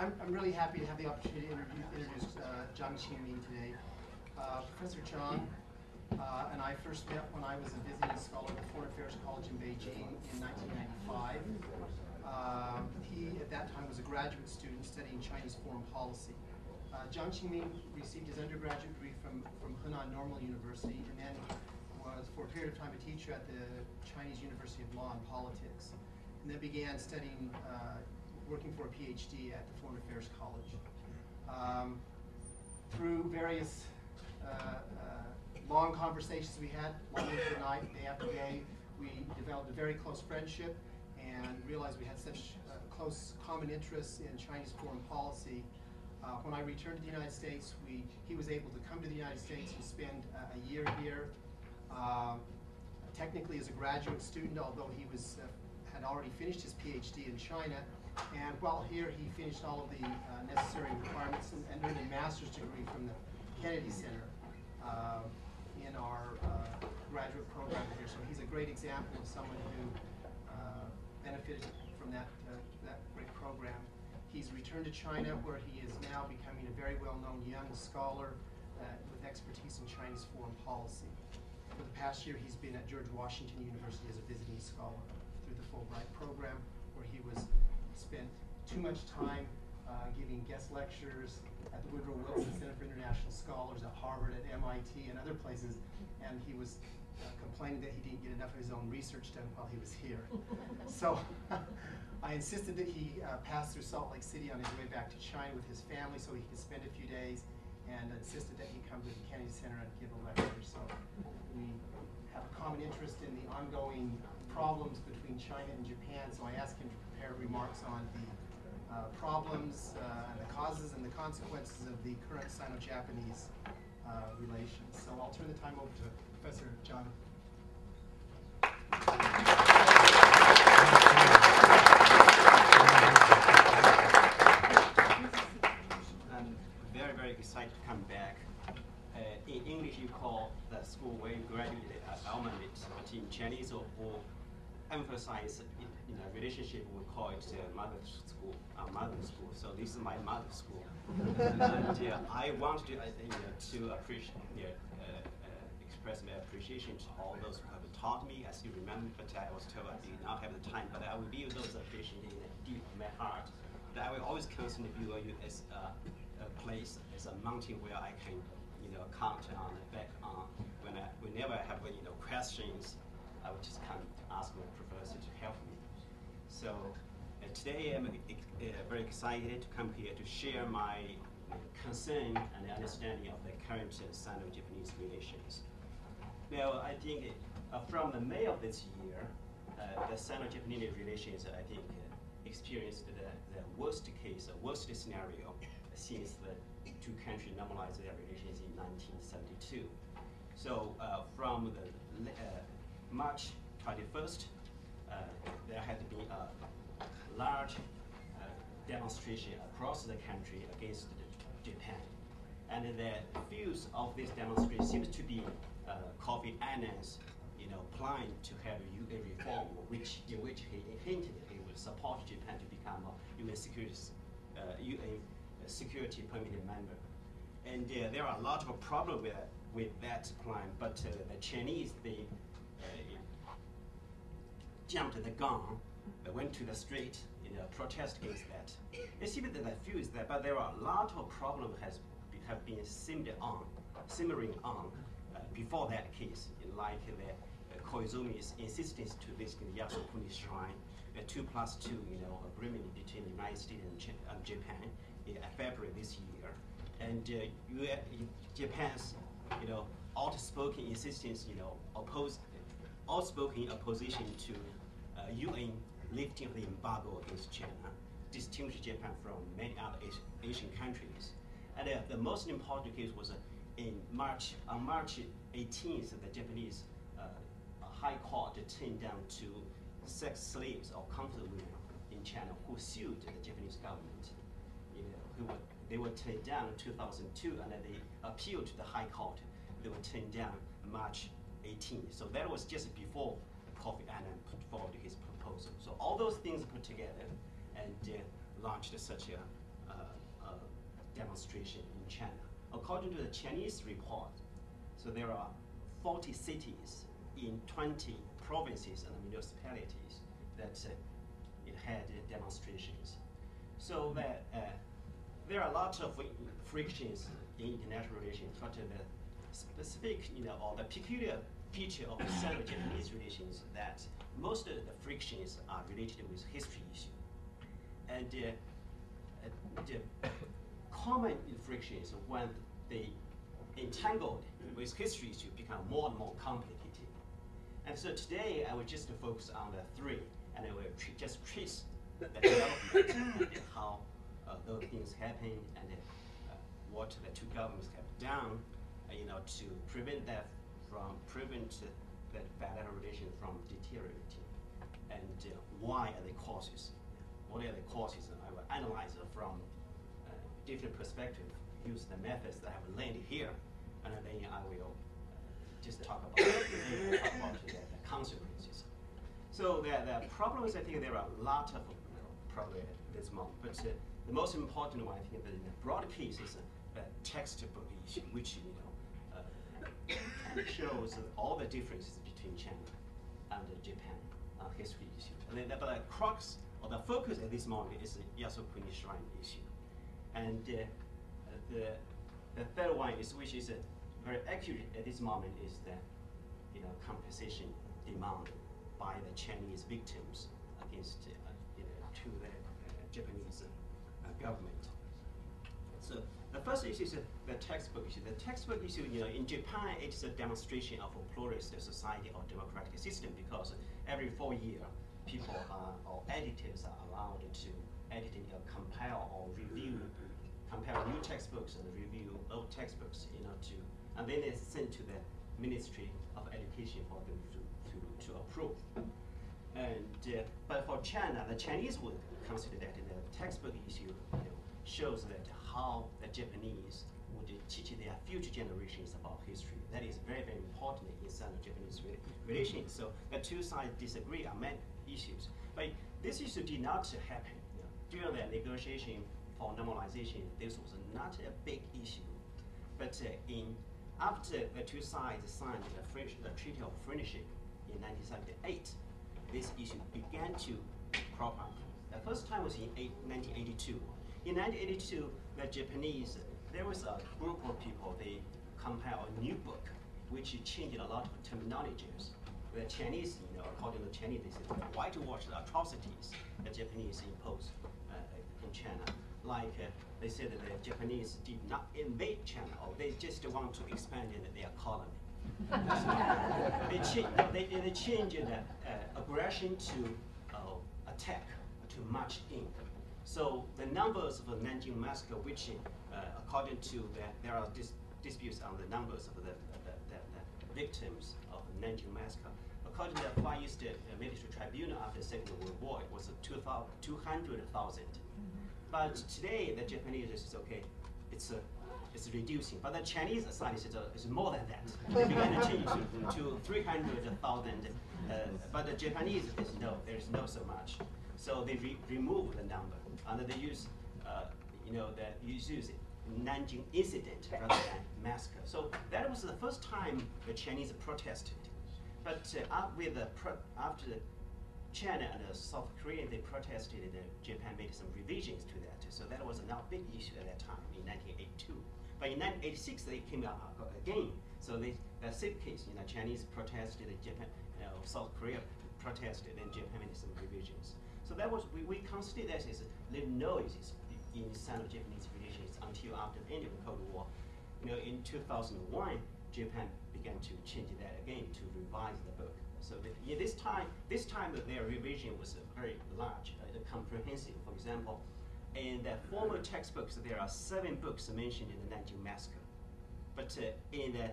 I'm really happy to have the opportunity to introduce Zhang Qingmin today. Professor Zhang and I first met when I was a visiting scholar at the Foreign Affairs College in Beijing in 1995. He, at that time, was a graduate student studying Chinese foreign policy. Zhang Qingmin received his undergraduate degree from Henan Normal University and then was, for a period of time, a teacher at the Chinese University of Law and Politics, and then began studying, working for a PhD at the Foreign Affairs College. Through various long conversations we had, morning to night, day after day, we developed a very close friendship and realized we had such close common interests in Chinese foreign policy. When I returned to the United States, he was able to come to the United States and spend a year here, technically as a graduate student, although he had already finished his PhD in China. And while here, he finished all of the necessary requirements and earned a master's degree from the Kennedy Center in our graduate program here. So he's a great example of someone who benefited from that great program. He's returned to China, where he is now becoming a very well-known young scholar with expertise in Chinese foreign policy. For the past year, he's been at George Washington University as a visiting scholar through the Fulbright program, where he spent too much time giving guest lectures at the Woodrow Wilson Center for International Scholars, at Harvard, at MIT, and other places, and he was complaining that he didn't get enough of his own research done while he was here. So I insisted that he pass through Salt Lake City on his way back to China with his family so he could spend a few days, and insisted that he come to the Kennedy Center and give a lecture. So we have a common interest in the ongoing problems between China and Japan, so I asked him to prepare remarks on the problems and the causes and the consequences of the current Sino-Japanese relations. So I'll turn the time over to Professor Zhang. I'm very, very excited to come back. In English, you call the school where you graduated alma mater, but in Chinese, or emphasize relationship, we call it mother school, So this is my mother school. And I want to appreciate, express my appreciation to all those who have taught me. I still remember, but I was told I did not have the time. But I will leave those appreciation in deep in my heart. But I will always consider you as a place, as a mountain where I can, count on, back on. Whenever I have questions, I would just come ask my professor to help me. So today I'm very excited to come here to share my concern and understanding of the current Sino-Japanese relations. Now, I think from the May of this year, the Sino-Japanese relations, I think, experienced the worst case, the worst scenario since the two countries normalized their relations in 1972. So from the March 21st, there had been a large demonstration across the country against Japan. And the views of this demonstration seems to be Kofi Annan's plan to have a reform, in which he hinted he would support Japan to become a UN Security Permanent member. And there are a lot of problems with that plan, but the Chinese, they jumped the gun, went to the street in a protest against that. It seems that the view is that, but there are a lot of problems have been simmering on before that case, like the Koizumi's insistence to visit the Yasukuni Shrine, the 2+2 agreement between the United States and Japan in February this year, and Japan's outspoken insistence, outspoken opposition to UN lifting of the embargo against China, distinguished Japan from many other Asian countries. And the most important case was on March 18th, the Japanese High Court turned down 2 sex slaves or conflict women in China who sued the Japanese government. They were turned down in 2002, and then they appealed to the High Court. They were turned down March 18th. So that was just before Kofi Annan put forward his proposal. So all those things put together and launched such a demonstration in China. According to the Chinese report, so there are 40 cities in 20 provinces and municipalities that it had demonstrations. So that there are a lot of frictions in international relations, but the specific, or the peculiar feature of the Sino-Japanese relations that most of the frictions are related with history issue. And the common frictions when they entangled with history issue become more and more complicated. And so today I will just focus on the three, and I will just trace the development and how those things happened and what the two governments have done, to prevent the bilateral relations from deteriorating, and why are the causes? What are the causes? And I will analyze it from different perspectives, use the methods that I have learned here, and then I will just talk about the consequences. So the problems, I think there are a lot of problems at this moment, but the most important one, I think, that in the broad case is a textbook issue, which shows all the differences between China and Japan on history issue. And then, but the crux or the focus at this moment is the Yasukuni Shrine issue. And the third one is, which is very accurate at this moment, is the compensation demand by the Chinese victims against to the Japanese government. So the first issue is the textbook issue. The textbook issue, in Japan, it's a demonstration of a pluralist society or democratic system, because every 4 years, people or editors are allowed to edit, compile or review, compare new textbooks and review old textbooks, and then it's sent to the Ministry of Education for them to approve. And but for China, the Chinese would consider that the textbook issue shows that how the Japanese would teach their future generations about history. That is very, very important in Sino-Japanese relations. So the two sides disagree on many issues. But this issue did not happen. During the negotiation for normalization, this was not a big issue. But after the two sides signed the Treaty of Friendship in 1978, this issue began to crop up. The first time was in 1982. In 1982, the Japanese, there was a group of people, they compiled a new book, which changed a lot of terminologies. The Chinese, according to the Chinese, they said whitewash the atrocities the Japanese imposed in China. Like they said that the Japanese did not invade China, or they just want to expand their colony. They changed aggression to attack, to march in. So the numbers of the Nanjing massacre, which according to there are disputes on the numbers of the victims of the Nanjing massacre. According to the Far East Military Tribunal after the Second World War, it was 200,000. But today, the Japanese is okay. It's reducing. But the Chinese side is more than that. They began to change to 300,000. But the Japanese is no, there's no so much. So they remove the number, and they use, use Nanjing incident rather than massacre. So that was the first time the Chinese protested. But after China and South Korea, they protested, Japan made some revisions to that. So that was not a big issue at that time in 1982. But in 1986, they came out again. So the same case, Chinese protested, Japan, South Korea protested, and Japan made some revisions. So that was, we consider that as little noises in Sino-Japanese relations until after the end of the Cold War. In 2001, Japan began to change that again to revise the book. So this time their revision was very large, comprehensive. For example, in the former textbooks, there are 7 books mentioned in the Nanjing massacre. But in the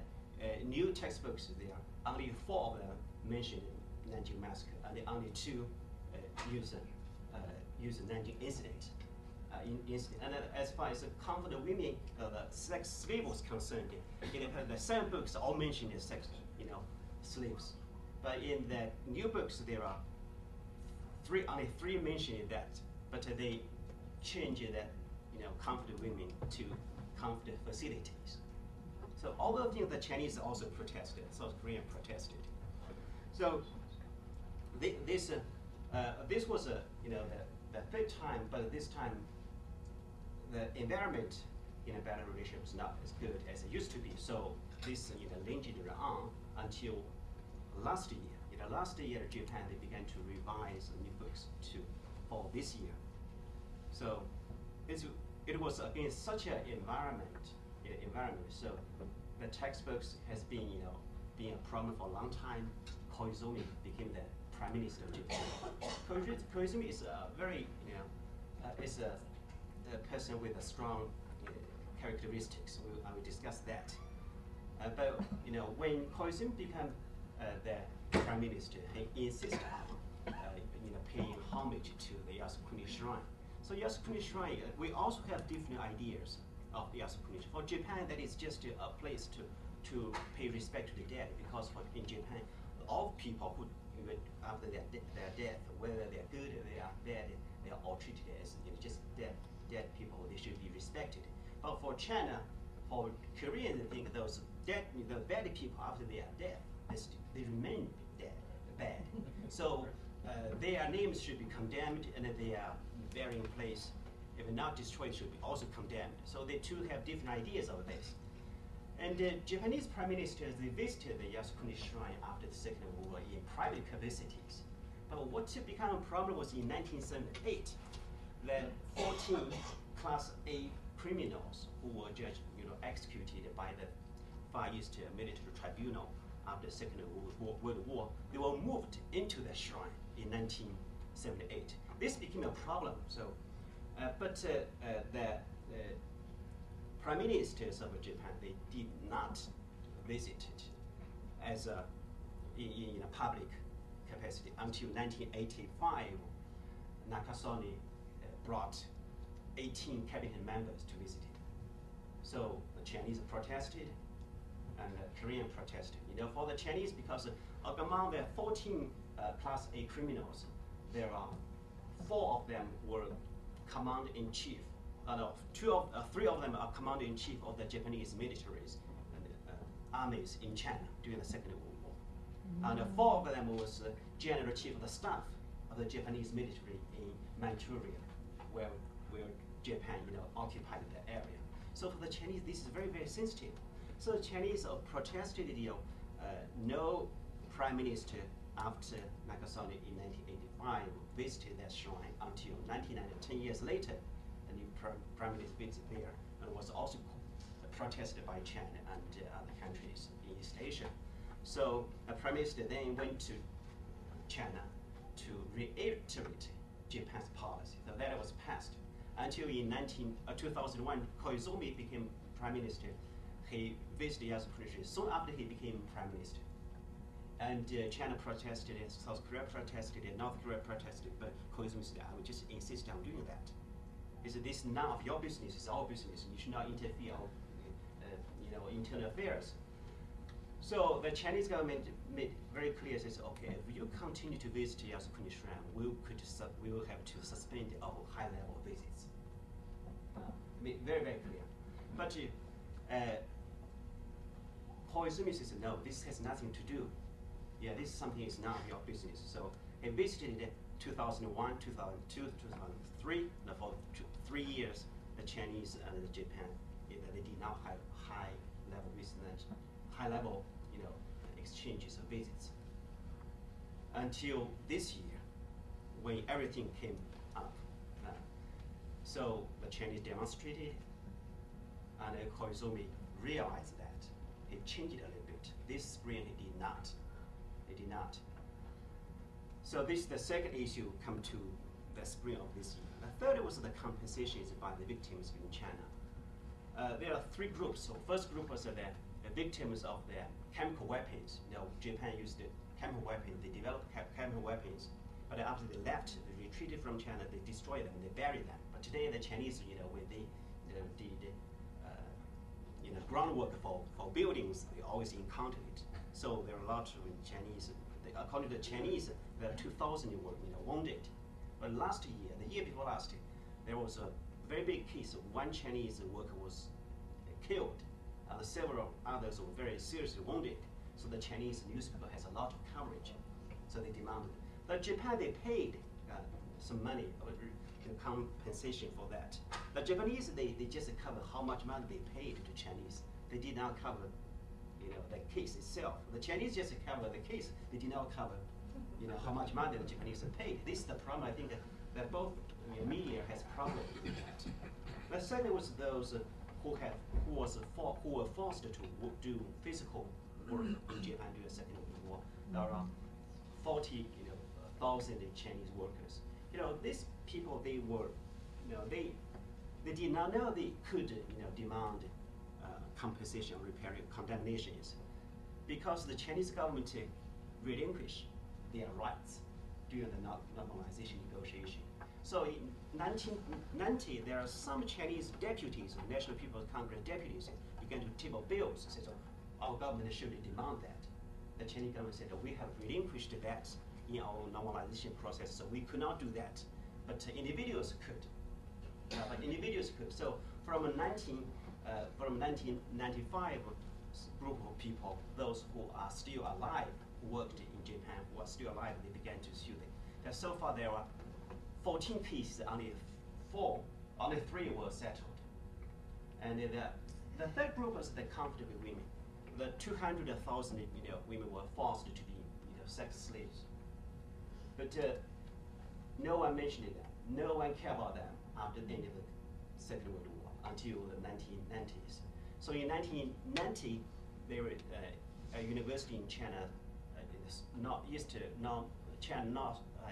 new textbooks, there are only 4 of them mentioned in Nanjing massacre, and only 2 use the Nanjing incident. And as far as the comfort of women, the sex slave was concerned, the 7 books all mentioned as sex, slaves. But in the new books, there are only 3 mentioned that, but they changed comfort women to comfort facilities. So all the things the Chinese also protested, South Korean protested. So this was the third time, but this time the environment in a better relation was not as good as it used to be. So this lingered on until last year. Last year Japan, they began to revise the new books for this year. So it was against such an environment. So the textbooks has been being a problem for a long time. Koizumi became the prime minister of Japan. Koizumi is a very is a person with a strong characteristics. I will discuss that. But when Koizumi became the prime minister, he insisted on paying homage to the Yasukuni Shrine. So Yasukuni Shrine, we also have different ideas of Yasukuni. For Japan, that is just a place to pay respect to the dead, because in Japan, all people who after their death, whether they are good or they are bad, they are all treated as just dead people. They should be respected. But for China, for Koreans, I think the bad people after they are dead, they remain bad. So their names should be condemned, and their burying place, if not destroyed, should be also condemned. So they too have different ideas of this. And the Japanese prime ministers, they visited the Yasukuni Shrine after the Second World War in private capacities. But what became a problem was in 1978, that 14 Class A criminals who were judged, executed by the Far East Military Tribunal after the Second World War, they were moved into the shrine in 1978. This became a problem. So, but the prime ministers of Japan, they did not visit it as in a public capacity until 1985. Nakasone brought 18 cabinet members to visit it. So the Chinese protested, and the Korean protested. For the Chinese, because among the 14 Class A criminals, there are 4 of them were commander-in-chief. Three of them are commander-in-chief of the Japanese militaries and armies in China during the Second World War. And 4 of them was general chief of the staff of the Japanese military in Manchuria, where Japan occupied the area. So for the Chinese, this is very, very sensitive. So the Chinese protested, no prime minister after Nakasone in 1985 visited that shrine until 1990, 10 years later. The new prime minister visited there, and was also protested by China and other countries in East Asia. So the prime minister then went to China to reiterate Japan's policy. So that was passed until in 2001, Koizumi became prime minister. He visited Yasukuni. Soon after he became prime minister. And China protested, South Korea protested, North Korea protested, but Koizumi said, I would just insist on doing that. He said, this is none of your business, it's our business. You should not interfere in internal affairs. So the Chinese government made very clear, says, okay, if you continue to visit Yasukuni Shrine, we will have to suspend our high-level visits. Very, very clear. But Koizumi says, no, this has nothing to do. Yeah, this is something is not your business. So he visited 2001, 2002, 2003. Now for 3 years, the Chinese and the Japan, they did not have high-level business, high-level, exchanges of visits. Until this year, when everything came up. So the Chinese demonstrated, and Koizumi realized that. He changed it a little bit. This spring he did not. He did not. So this is the second issue come to the spring of this year. The third was the compensations by the victims in China. There are 3 groups. So first group was the victims of the chemical weapons. Japan used chemical weapons. They developed chemical weapons, but after they left, they retreated from China. They destroyed them. They buried them. But today the Chinese, with the groundwork for buildings, they always encounter it. So there are a lot of Chinese. According to the Chinese, there are 2,000 were wounded. But last year, the year before last, there was very big case. One Chinese worker was killed, and several others were very seriously wounded. So the Chinese newspaper has a lot of coverage. So they demanded. But Japan, they paid some money, compensation for that. The Japanese, they just cover how much money they paid to Chinese. They did not cover, the case itself. The Chinese just cover the case. They did not cover, how much money the Japanese have paid. This is the problem. I think that both media has problem with that. The second was those who were forced to do physical work in Japan during the Second World War. There are 40,000 Chinese workers. These people, they were, they did not know they could, demand compensation or repairing condemnations, because the Chinese government relinquished their rights during the normalization negotiation. So in 1990, there are some Chinese deputies, or National People's Congress deputies, began to table bills, said, our government should demand that. The Chinese government said, we have relinquished that in our normalization process, so we could not do that. But individuals could. So from 1995, group of people, those who are still alive, who worked in Japan, who are still alive, they began to sue them. And so far there are 14 cases, only 3 were settled. And the third group is the comfortable women. The 200,000 women were forced to be sex slaves. But no one mentioned them. No one cared about them after the end of the Second World War until the 1990s. So in 1990, there was a university in China,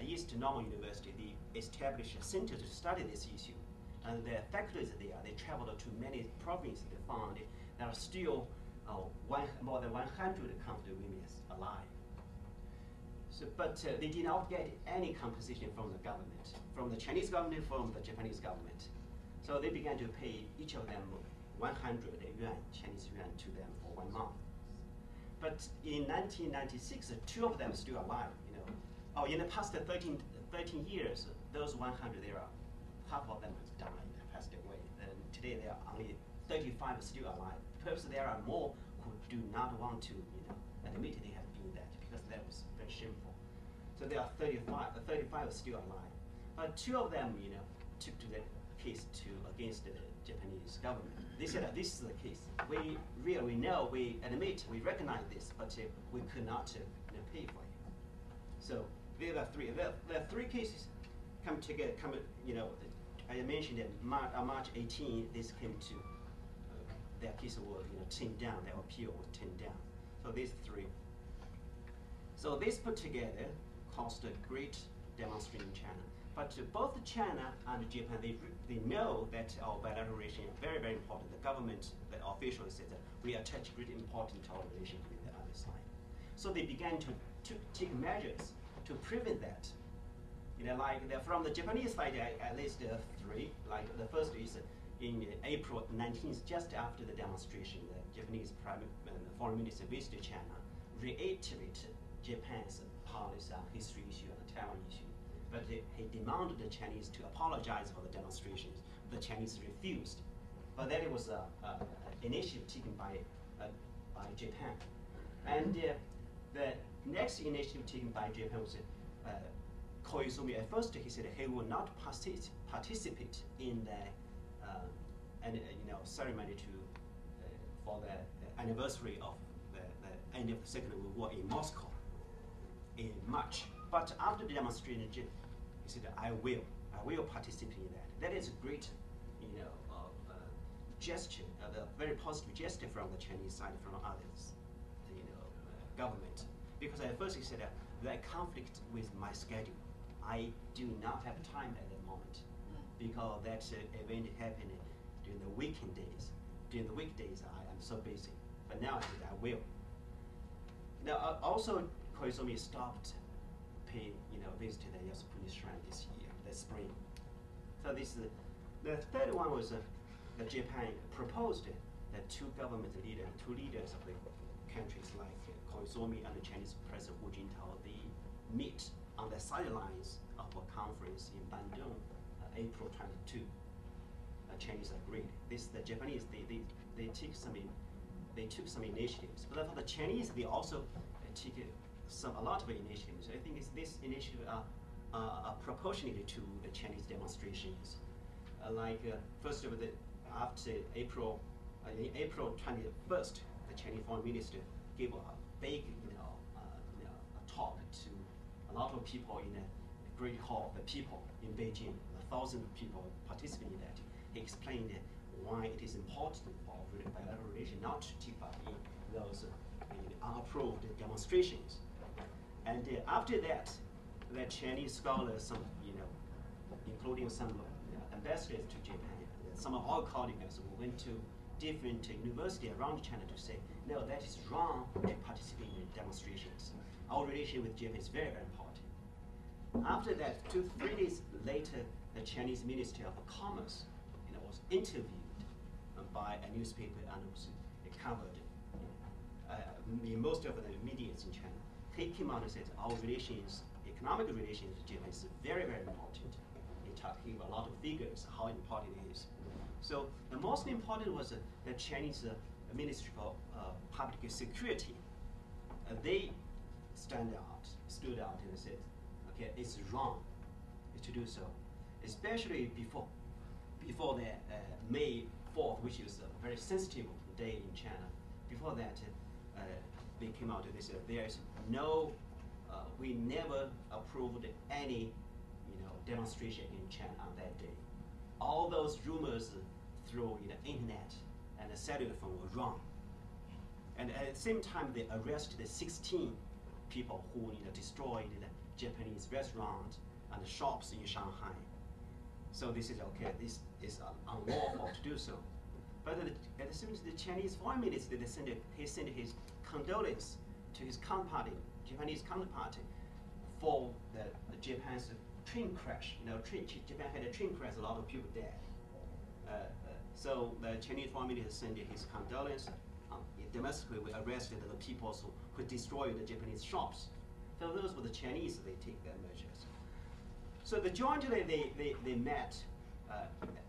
East Normal University, they established a center to study this issue. And the faculties there, they traveled to many provinces. They found there are still more than 100 comfortable women alive. So, but they did not get any compensation from the government, from the Chinese government, from the Japanese government. So they began to pay each of them 100 yuan, Chinese yuan, to them for 1 month. But in 1996, 2 of them still alive. In the past 13 years, those 100, half of them have died, passed away. And today there are only 35 still alive. Perhaps there are more who do not want to, admit they have been that, because that was very shameful. So there are 35 still alive. But 2 of them, took to the case against the Japanese government. They said that this is the case. We know, we admit, we recognize this, but we could not pay for it. So there are 3. The 3 cases come together. I mentioned that March 18, this came to their case were tamed down. Their appeal was tamed down. So these 3. So this put together caused a great demonstration in China. But both China and Japan, they know that our bilateral relation is very, very important. The government, the officials said that we attach great importance to our relation with the other side. So they began to take measures to prevent that. From the Japanese side, at least 3. Like the first is in April 19th, just after the demonstration, the Japanese foreign minister visited China, reiterated Japan's policy on history issue and the Taiwan issue. But he demanded the Chinese to apologize for the demonstrations. The Chinese refused. But then it was an initiative taken by Japan. And the next initiative taken by Japan was Koizumi. At first he said he will not participate in the ceremony for the anniversary of the end of the Second World War in Moscow in March. But after the demonstration, he said, I will participate in that. That is a great, gesture, a very positive gesture from the Chinese side, from others, government. Because at first he said, that conflict with my schedule. I do not have time at the moment, because that event happened during the weekend days. During the weekdays, I am so busy. But now I said, I will. Now, also, Koizumi stopped paying, visited the Yasukuni Shrine this year, the spring. So this is the third one was that Japan proposed that 2 leaders of the countries like Koizumi and the Chinese President Hu Jintao, they meet on the sidelines of a conference in Bandung, April 22. Chinese agreed. The Japanese, they took some initiatives, but for the Chinese, they also took a lot of initiatives. I think this initiative are proportionate to the Chinese demonstrations. First of all, after April 21st, the Chinese foreign minister gave a big, talk to a lot of people in a great hall of the people in Beijing. Thousands of people participated in that. He explained why it is important for bilateral relations not to take part in those unapproved demonstrations. And after that, the Chinese scholars, some, including some ambassadors to Japan, some of our colleagues who went to different universities around China to say, no, that is wrong to participate in demonstrations. Our relation with Japan is very, very important. After that, 2-3 days later, the Chinese Ministry of Commerce was interviewed by a newspaper and was covered in most of the media in China. He came out and said our relations, economic relations with Japan is very, very important. He gave a lot of figures how important it is. So the most important was the Chinese Ministry of Public Security. They stood out and said, okay, it's wrong to do so, especially before the May 4th, which is a very sensitive day in China. Before that, they came out and they said there is no, we never approved any, demonstration in China on that day. All those rumors through the internet and the cellular phone were wrong. And at the same time, they arrested 16 people who destroyed the Japanese restaurant and shops in Shanghai. So this is okay. This is unlawful to do so. But at the same time, the Chinese foreign minister, he sent his condolence to his counterpart, Japanese counterpart, for the Japan's train crash. Japan had a train crash, a lot of people dead. So the Chinese foreign minister sent his condolence. Domestically, we arrested the people who destroyed the Japanese shops. So those were the Chinese, they take their measures. So the jointly they met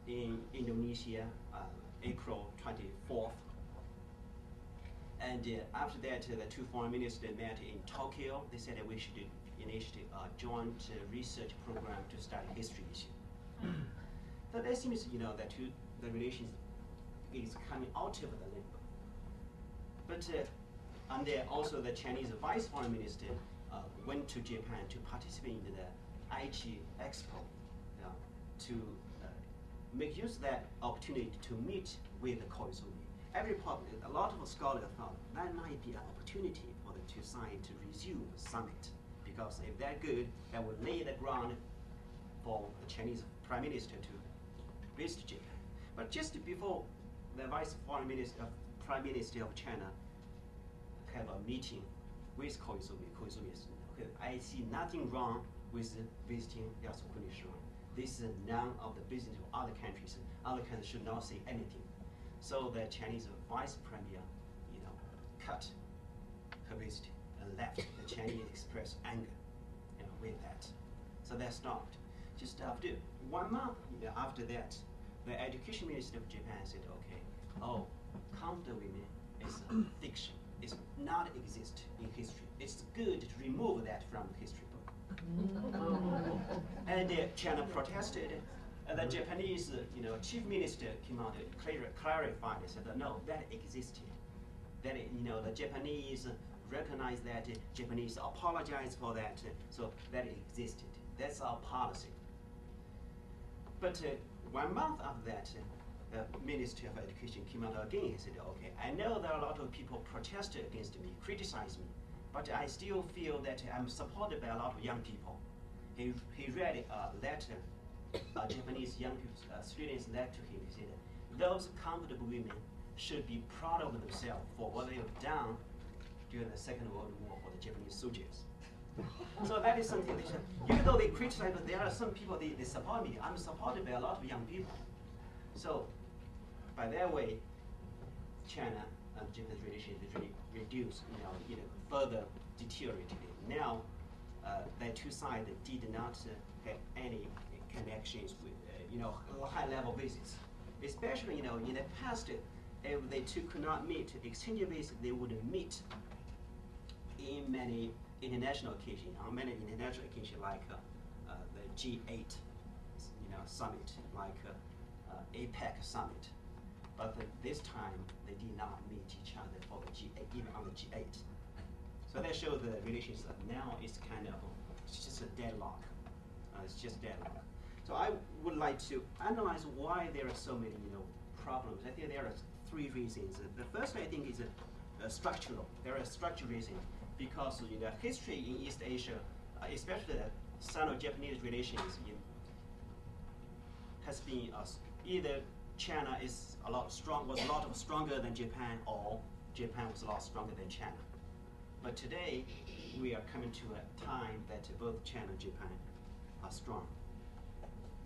in Indonesia, April 24th. And after that, the two foreign ministers met in Tokyo. They said that we should initiate a joint research program to study history issue. So that seems, that the relations is coming out of the limbo. But and also the Chinese vice foreign minister went to Japan to participate in the Aichi Expo to make use of that opportunity to meet with Koizumi. A lot of scholars thought that might be an opportunity for the two sides to resume the summit, because if they're good, that would lay the ground for the Chinese prime minister to visit Japan. But just before the vice foreign minister, prime minister of China have a meeting with Koizumi, Koizumi said, okay, I see nothing wrong with visiting Yasukuni Shrine. This is none of the business of other countries. Other countries should not say anything. So the Chinese vice premier, cut her visit and left. The Chinese expressed anger, with that. So that stopped. Just after 1 month, after that, the education minister of Japan said, okay, comfort women is a fiction. It's not exist in history. It's good to remove that from the history book. And China protested. And the Japanese, chief minister came out and clarified and said, no, that existed. That the Japanese recognized that. Japanese apologized for that. So that existed. That's our policy. But 1 month after that, the Ministry of Education came out again and said, okay, I know there are a lot of people protested against me, criticized me, but I still feel that I'm supported by a lot of young people. He read a letter, Japanese young people, students letter to him. He said, those comfortable women should be proud of themselves for what they have done during the Second World War for the Japanese soldiers. So that is something they should, even though they criticize, but there are some people, they support me. I'm supported by a lot of young people. So by that way, China and Japan's relations really reduced, further deteriorated. Now, the two sides did not have any connections with, high-level visits. especially in the past, if they two could not meet, exchange basis, they would meet in many international occasions, on many international occasions like the G8, summit, like APEC summit. But this time they did not meet each other for the G8, even on the G8. So that shows the relations now is kind of, it's just a deadlock. It's just deadlock. So I would like to analyze why there are so many problems. I think there are three reasons. The first, I think, is structural. There are structural reasons because the history in East Asia, especially the Sino-Japanese relations, has been either China is was a lot stronger than Japan, or Japan was a lot stronger than China. But today, we are coming to a time that both China and Japan are strong.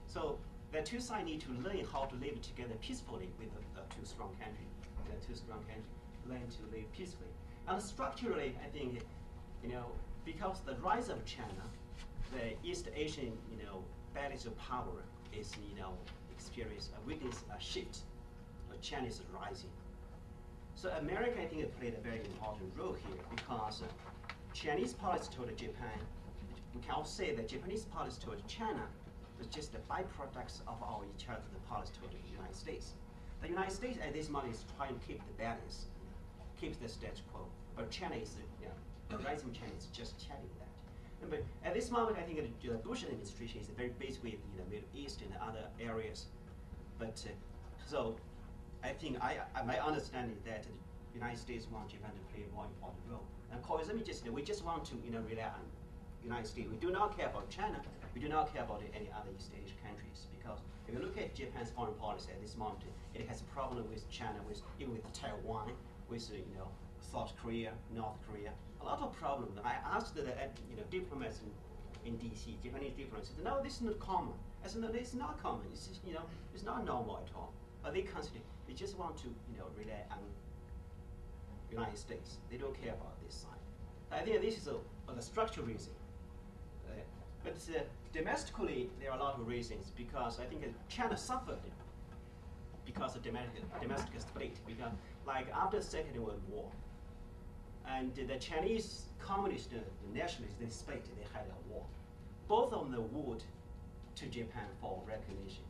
So the two sides need to learn how to live together peacefully with the two strong countries. The two strong countries learn to live peacefully. And structurally, I think, because the rise of China, the East Asian, balance of power is, witness a shift. China is rising. So America, I think, played a very important role here because Chinese policy toward Japan, we can also say that Japanese policy toward China was just the byproducts of each other's policy toward the United States. The United States at this moment is trying to keep the balance, keeps the status quo. But China is, the rising China is just challenging that. But at this moment, I think the Bush administration is very busy with the Middle East and other areas. But so I think my understanding is that the United States wants Japan to play a more important role. And of course, we just want to rely on United States. We do not care about China. We do not care about any other East Asian countries because if you look at Japan's foreign policy at this moment, it has a problem with China, even with Taiwan, with South Korea, North Korea. A lot of problems. I asked the diplomats in DC, Japanese diplomats, said, no, this is not common. I said, no, this is not common. It's just, it's not normal at all. But they just want to rely on United States. They don't care about this side. I think this is a structural reason. But domestically, there are a lot of reasons because I think China suffered because of domestic split. Because like after the Second World War, and the Chinese communists, the nationalists, they split. They had a war. Both of them warred to Japan for recognition.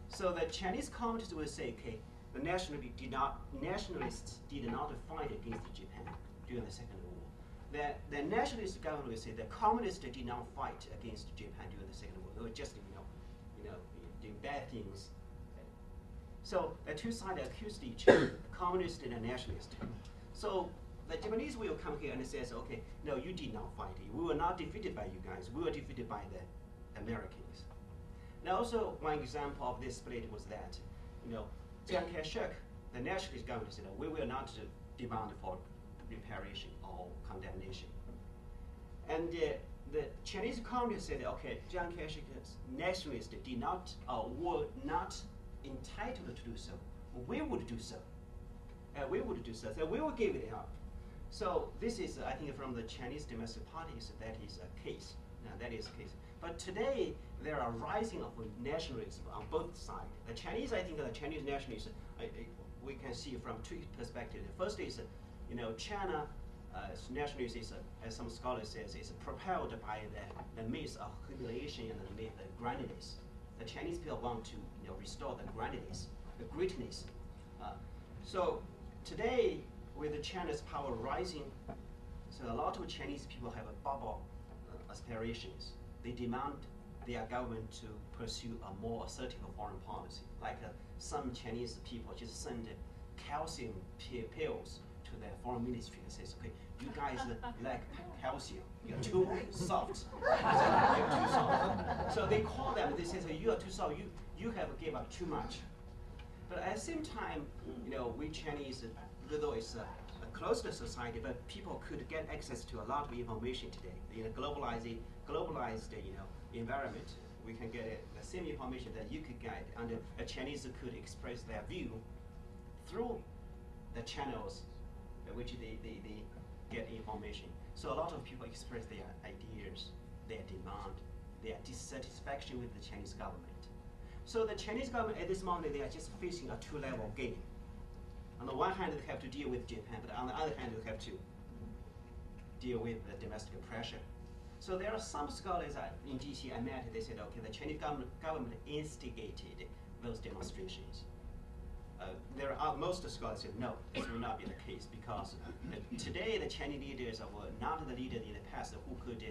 So the Chinese communists will say, okay, the nationalists did not fight against Japan during the Second World War. The nationalist government will say the communists did not fight against Japan during the Second World War. They were just doing bad things. So the two sides accused each other, communist and nationalist. So the Japanese will come here and says, okay, no, you did not fight. We were not defeated by you guys. We were defeated by the Americans. And also, one example of this split was that, Zhang Qingmin, the nationalist government said, we will not demand for reparation or condemnation. And the Chinese communists said, okay, Zhang Qingmin's nationalists did not, were not entitled to do so. We would do so. We would do so. So we will give it up. So this is, I think, from the Chinese domestic parties, that is a case. That is a case. But today, there are rising of nationalism on both sides. The Chinese, I think, the Chinese nationalists, we can see from two perspectives. The first is, China nationalism is, as some scholars say, is propelled by the myth of humiliation and the myth of grandness. The Chinese people want to, restore the grandness, the greatness. So today, with China's power rising, so a lot of Chinese people have a bubble aspirations. They demand their government to pursue a more assertive foreign policy. Like some Chinese people just send calcium pills to their foreign ministry and says, okay, you guys lack calcium. You're too soft. You're too soft. So they call them. They say, you are too soft. You have given up too much. But at the same time, we Chinese, although it's a closed society, but people could get access to a lot of information today. In a globalized environment, we can get the same information that you could get, and the Chinese could express their view through the channels which they get information. So a lot of people express their ideas, their demand, their dissatisfaction with the Chinese government. So the Chinese government at this moment, they are just facing a two-level game. On the one hand, they have to deal with Japan, but on the other hand, they have to deal with the domestic pressure. So there are some scholars in DC I met, they said, okay, the Chinese government instigated those demonstrations. There are most scholars said no, this will not be the case because today the Chinese leaders were not the leaders in the past who could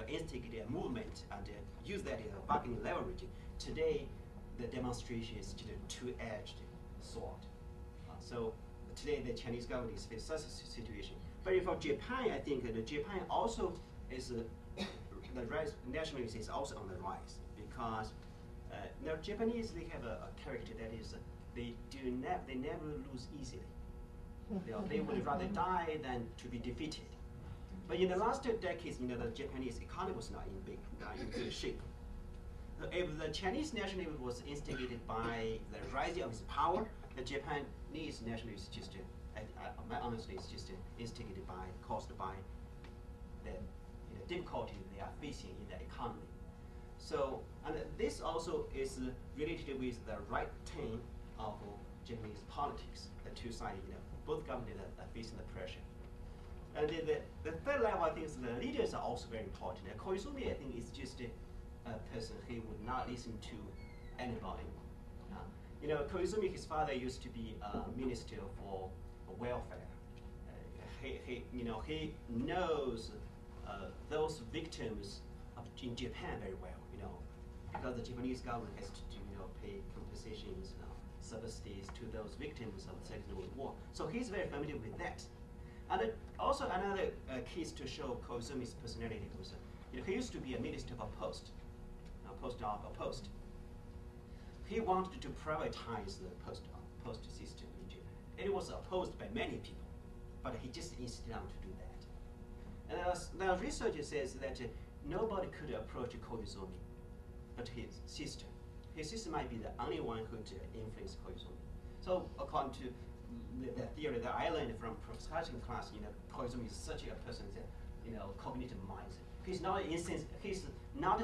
instigate a movement and use that as a bargaining leverage. Today, the demonstration is just a two-edged sword. So today the Chinese government is facing such a situation. But for Japan, I think Japan also is the nationalism is also on the rise because the Japanese, they have a character that is they never lose easily. They would rather die than to be defeated. But in the last 2 decades, the Japanese economy was not in good shape. So if the Chinese nationalism was instigated by the rising of its power, the Japanese nationalism is just, honestly, is just instigated by, caused by the difficulties they are facing in the economy. So, and this also is related with the right turn of Japanese politics. The two sides, both governments are facing the pressure. And the third level, I think, is the leaders are also very important. Koizumi, I think, is just a person who would not listen to anybody. Koizumi, his father used to be a minister for welfare. He knows those victims in Japan very well, because the Japanese government has to pay compensations, subsidies to those victims of the Second World War. So he's very familiar with that. And also another case to show Koizumi's personality was, he used to be a minister of a post. He wanted to privatize the post system in Japan. It was opposed by many people, but he just insisted on to do that. And the research says that nobody could approach Koizumi but his sister. His sister might be the only one who could influence Koizumi. So according to the theory that I learned from professor class, Koizumi is such a person that, cognitive mind. He's not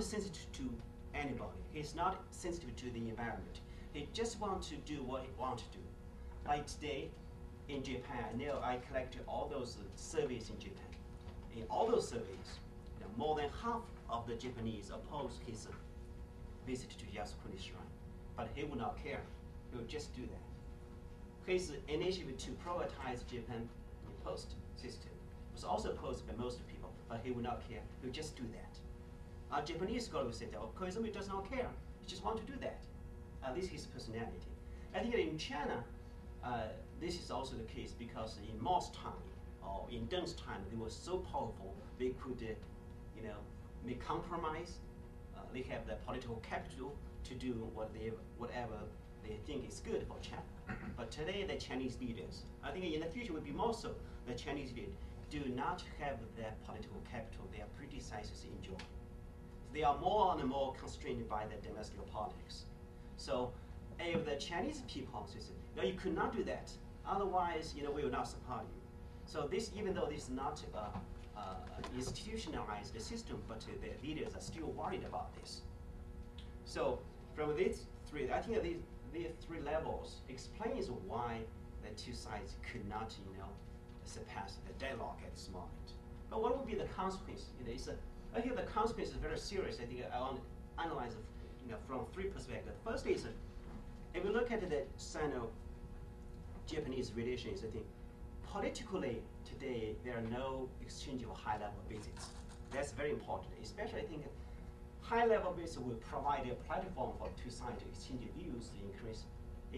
sensitive to anybody. He's not sensitive to the environment. He just wants to do what he wants to do. Like today, in Japan, I collected all those surveys in Japan. In all those surveys, more than half of the Japanese opposed his visit to Yasukuni Shrine. But he would not care. He would just do that. His initiative to privatize Japan post system was also opposed by most people, but he would not care. He would just do that. Our Japanese scholars said, Koizumi does not care. He just wants to do that. This is his personality. I think in China, this is also the case because in Mao's time, or in Deng's time, they were so powerful, they could, make compromise. They have the political capital to do whatever they think is good for China. But today, the Chinese leaders, I think in the future will be more so, the Chinese leaders do not have that political capital their predecessors enjoyed. They are more and more constrained by the domestic politics. So if the Chinese people say, no, you could not do that, otherwise, we will not support you. So this, even though this is not institutionalized system, but the leaders are still worried about this. So from these three, I think these three levels explains why the two sides could not, surpass the deadlock at this moment. But what would be the consequence? I think the consequence is very serious. I think I want to analyze it, from three perspectives. First is, if we look at the Sino-Japanese relations, I think politically today there are no exchange of high-level visits. That's very important. Especially, I think high-level visits will provide a platform for two sides to exchange views, to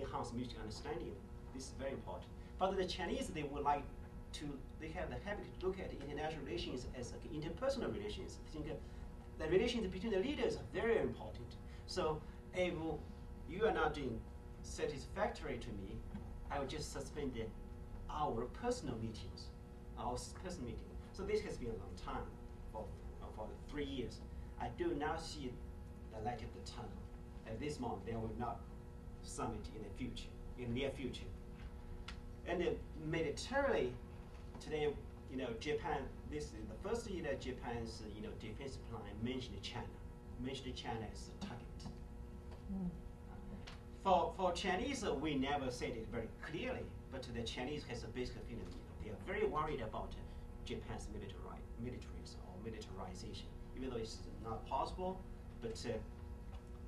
enhance mutual understanding. This is very important. But the Chinese, they would like to, they have the habit to look at international relations as interpersonal relations. I think the relations between the leaders are very important. So if you are not doing satisfactory to me, I will just suspend our personal meetings, So this has been a long time, for 3 years. I do not see the light of the tunnel. At this moment, there will not summit in the future, in the near future. And militarily, today, Japan. This is the first year that Japan's defense plan mentioned China as a target. for Chinese, we never said it very clearly, but the Chinese has a basic feeling. They are very worried about Japan's militaries or militarization, even though it's not possible. But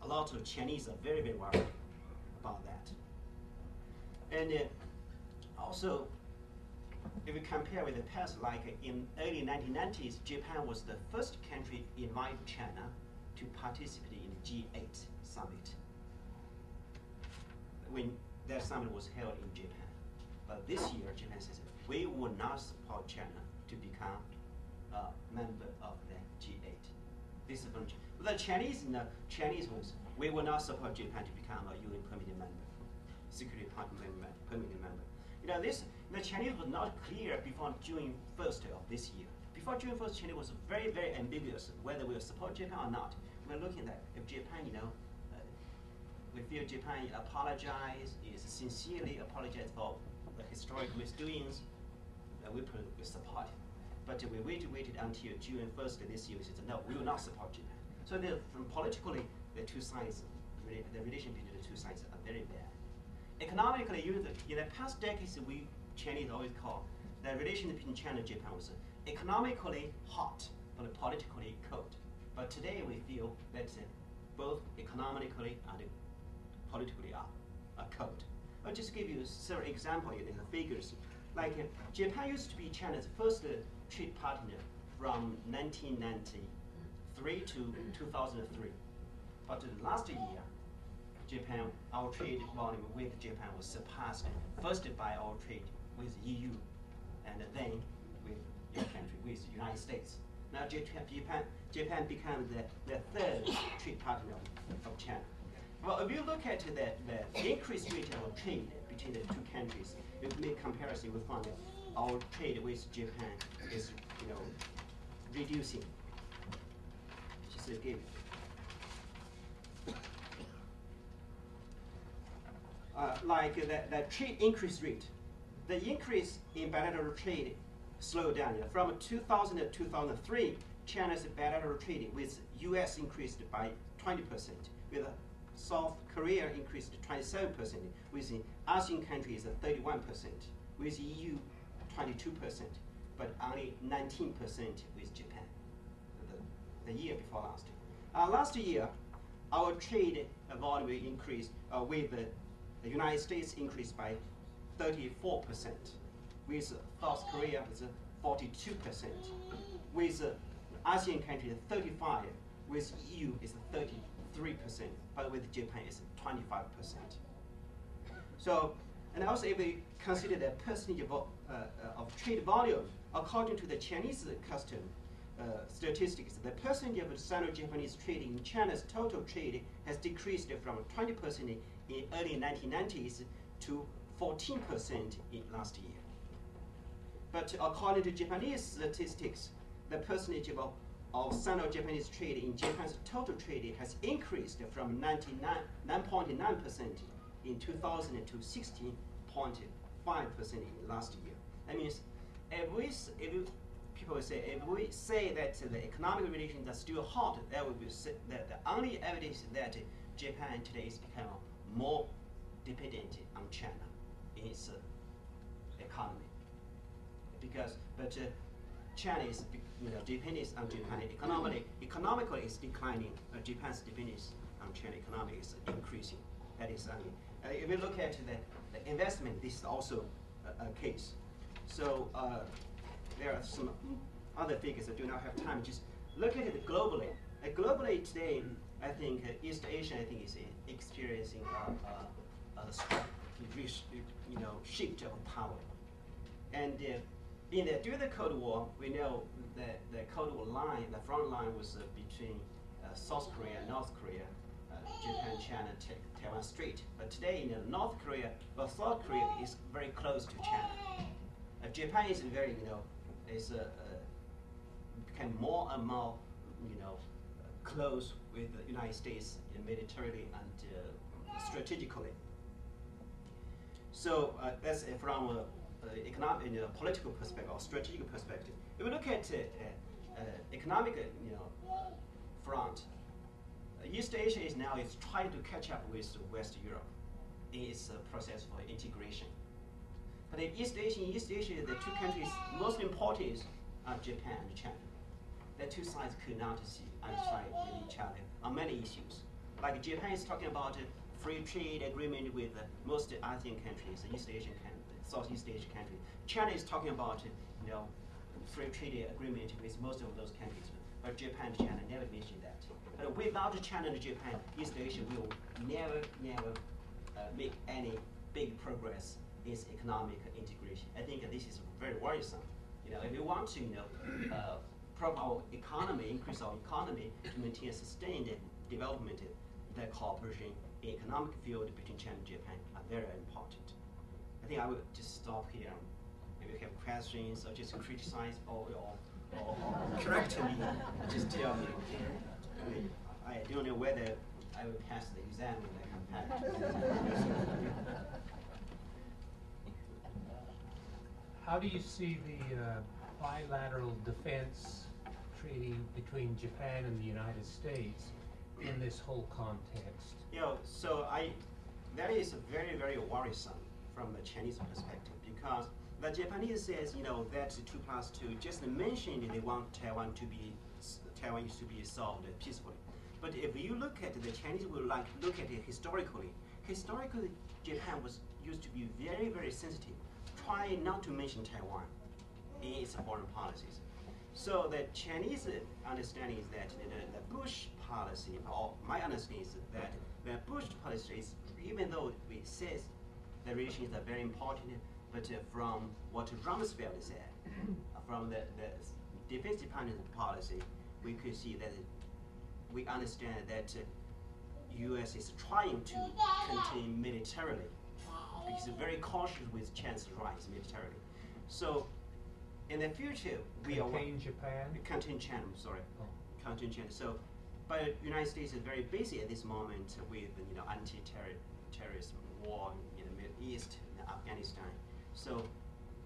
a lot of Chinese are very, very worried about that. And also, if we compare with the past, like in early 1990s, Japan was the first country to invite China to participate in the G8 summit, when that summit was held in Japan. But this year, Japan says we will not support China to become a member of the G8. This is from the Chinese. Chinese was we will not support Japan to become a UN permanent member, security permanent member. The Chinese was not clear before June 1st of this year. Before June 1st, China was very, very ambiguous whether we will support Japan or not. We're looking at if Japan, we feel Japan is sincerely apologize for the historic misdoings, we support it. But we waited until June 1st this year. We said, no, we will not support Japan. So from politically, the two sides, the relation between the two sides are very bad. Economically, in the past decades, we Chinese always call the relation between China and Japan was economically hot, but politically cold. But today we feel that both economically and politically are cold. I'll just give you several examples in the figures. Like Japan used to be China's first trade partner from 1993 to 2003. But last year, our trade volume with Japan was surpassed first by our trade with EU, and then with your country, with the United States. Now Japan became the third trade partner of China. Well, if you look at the increased rate of trade between the two countries, if we make comparison, we find that our trade with Japan is, reducing. Just give. Like the trade increase rate, the increase in bilateral trade slowed down. From 2000 to 2003, China's bilateral trade with U.S. increased by 20%, with South Korea increased 27%, with the ASEAN countries 31%, with EU 22%, but only 19% with Japan, the year before last. Last year, our trade volume increased with the United States increased by 34%, with South Korea is 42%, with ASEAN countries 35%, with EU is 33%, but with Japan is 25%. So, and also if we consider the percentage of trade volume, according to the Chinese custom statistics, the percentage of Sino-Japanese trade in China's total trade has decreased from 20% in early 1990s to 14% in last year. But according to Japanese statistics, the percentage of Sino-Japanese trade in Japan's total trade has increased from 9.9% in 2000 to 16.5% in last year. That means people say, if we say that the economic relations are still hot, that would be that the only evidence that Japan today is becoming more dependent on China in its economy. China is dependence on Japan economically is declining. Japan's dependence on China economy is increasing. That is, if we look at the investment, this is also a case. So there are some other figures. I do not have time. Just look at it globally. Globally today, I think East Asia, is experiencing a shift of power. And during the Cold War, we know that the Cold War line, the front line was between South Korea, North Korea, Japan, China, Taiwan Strait. But today, North Korea, South Korea is very close to China. Japan is very, become more and more, close with the United States militarily and strategically. So that's from economic, political perspective or strategic perspective. If we look at economic, front, East Asia is trying to catch up with West Europe. in its process for integration. But in East Asia, the two countries most important are Japan and China. The two sides could not see eye to eye with each other on many issues. Like Japan is talking about a free trade agreement with most ASEAN countries, East Asian countries, Southeast Asian countries. China is talking about free trade agreement with most of those countries. But Japan and China never mentioned that. But without China and Japan, East Asia will never make any big progress in its economic integration. I think this is very worrisome. If we want to, prop our economy, increase our economy to maintain sustained development, the cooperation in economic field between China and Japan are very important. I think I will just stop here. Maybe you have questions or just criticize or correct me. Just tell me. I don't know whether I will pass the exam when I come back. How do you see the bilateral defense treaty between Japan and the United States in this whole context? So that is very, very worrisome from the Chinese perspective, because the Japanese says, that 2+2 just mentioned they want Taiwan is to be solved peacefully. But if you look at the Chinese will look at it historically. Historically, Japan used to be very, very sensitive, trying not to mention Taiwan in its foreign policies. So the Chinese understanding is that the Bush policy, or my understanding is that the Bush policy is, even though it says the relations are very important, but from what Rumsfeld said, from the Defense Department policy, we could see that we understand that U.S. is trying to contain militarily, because it's very cautious with China's rise militarily. So in the future, we are contain China. Sorry, contain China. So, but the United States is very busy at this moment with anti-terrorism war in the Middle East, and Afghanistan. So,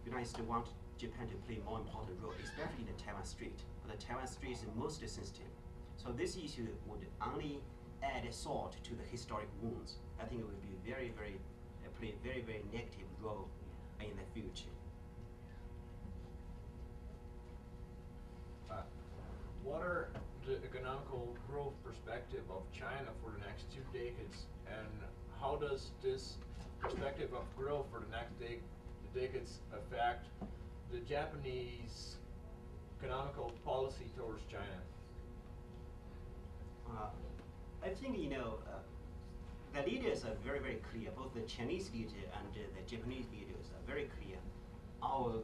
the United States wants Japan to play a more important role, especially in the Taiwan Strait. But the Taiwan Strait is most sensitive. So this issue would only add salt to the historic wounds. I think it would be play a very, very negative role in the future. What are the economical growth perspective of China for the next 2 decades, and how does this perspective of growth for the next decades affect the Japanese economical policy towards China? I think the leaders are very, very clear. Both the Chinese leader and the Japanese leaders are very clear. Our